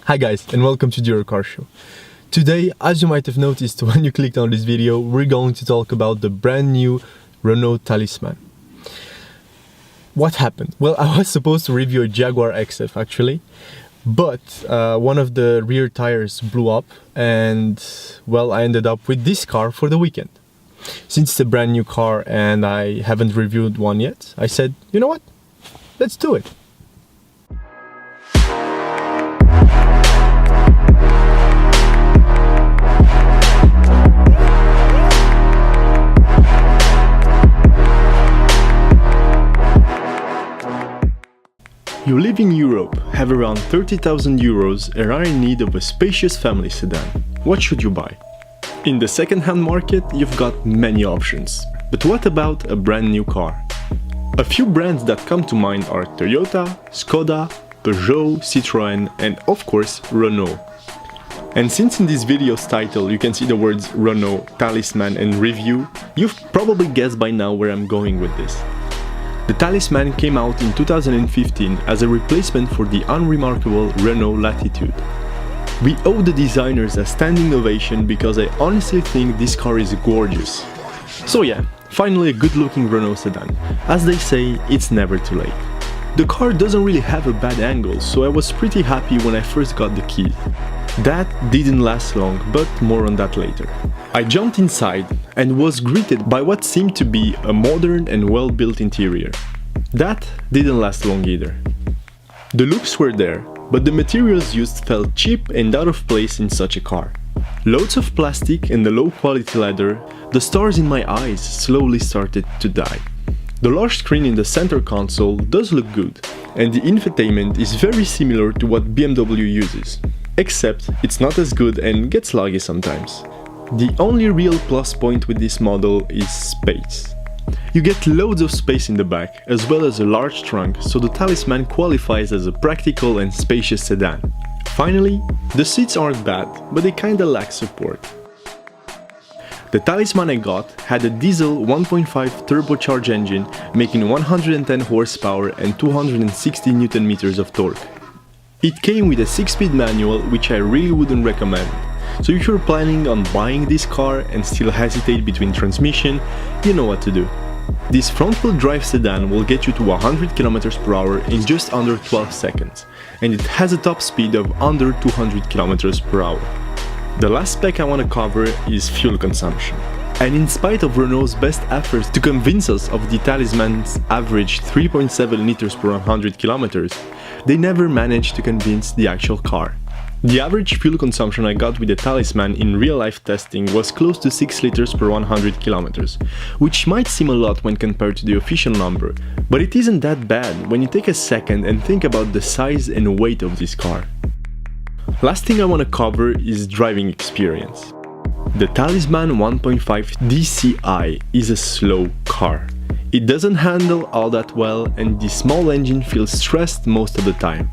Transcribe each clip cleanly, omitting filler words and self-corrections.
Hi guys, and welcome to the Euro Car Show. Today, as you might have noticed when you clicked on this video, we're going to talk about the brand new Renault Talisman. What happened? Well, I was supposed to review a Jaguar XF actually, but one of the rear tires blew up and, well, I ended up with this car for the weekend. Since it's a brand new car and I haven't reviewed one yet, I said, you know what? Let's do it. You live in Europe, have around 30,000 euros and are in need of a spacious family sedan. What should you buy? In the second-hand market, you've got many options. But what about a brand new car? A few brands that come to mind are Toyota, Skoda, Peugeot, Citroën and of course Renault. And since in this video's title you can see the words Renault, Talisman and Review, you've probably guessed by now where I'm going with this. The Talisman came out in 2015 as a replacement for the unremarkable Renault Latitude. We owe the designers a standing ovation because I honestly think this car is gorgeous. So yeah, finally a good-looking Renault sedan. As they say, it's never too late. The car doesn't really have a bad angle, so I was pretty happy when I first got the keys. That didn't last long, but more on that later. I jumped inside and was greeted by what seemed to be a modern and well-built interior. That didn't last long either. The looks were there, but the materials used felt cheap and out of place in such a car. Loads of plastic and the low-quality leather, the stars in my eyes slowly started to die. The large screen in the center console does look good, and the infotainment is very similar to what BMW uses, except it's not as good and gets laggy sometimes. The only real plus point with this model is space. You get loads of space in the back, as well as a large trunk, so the Talisman qualifies as a practical and spacious sedan. Finally, the seats aren't bad, but they kinda lack support. The Talisman I got had a diesel 1.5 turbocharged engine making 110 horsepower and 260 Nm of torque. It came with a 6-speed manual, which I really wouldn't recommend. So if you're planning on buying this car and still hesitate between transmission, you know what to do. This front-wheel drive sedan will get you to 100 km/h in just under 12 seconds, and it has a top speed of under 200 km/h. The last spec I want to cover is fuel consumption. And in spite of Renault's best efforts to convince us of the Talisman's average 3.7 liters per 100 kilometers, they never managed to convince the actual car. The average fuel consumption I got with the Talisman in real-life testing was close to 6 liters per 100 kilometers, which might seem a lot when compared to the official number, but it isn't that bad when you take a second and think about the size and weight of this car. Last thing I want to cover is driving experience. The Talisman 1.5 DCi is a slow car. It doesn't handle all that well and the small engine feels stressed most of the time.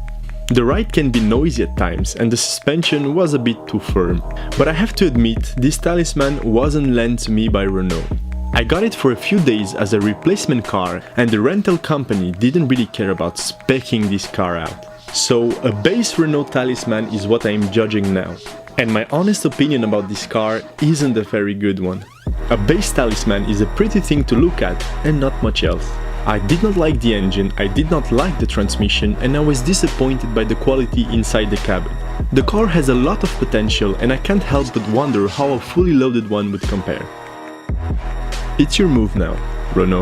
The ride can be noisy at times and the suspension was a bit too firm. But I have to admit, this Talisman wasn't lent to me by Renault. I got it for a few days as a replacement car and the rental company didn't really care about speccing this car out. So a base Renault Talisman is what I'm judging now. And my honest opinion about this car isn't a very good one. A base Talisman is a pretty thing to look at and not much else. I did not like the engine, I did not like the transmission and I was disappointed by the quality inside the cabin. The car has a lot of potential and I can't help but wonder how a fully loaded one would compare. It's your move now, Renault.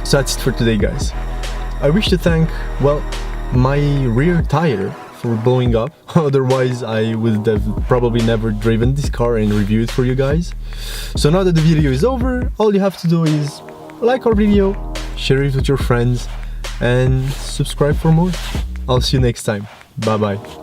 So that's it for today guys. I wish to thank, well, my rear tire for blowing up, otherwise I would have probably never driven this car and reviewed it for you guys. So now that the video is over, all you have to do is like our video, share it with your friends and subscribe for more. I'll see you next time. Bye bye.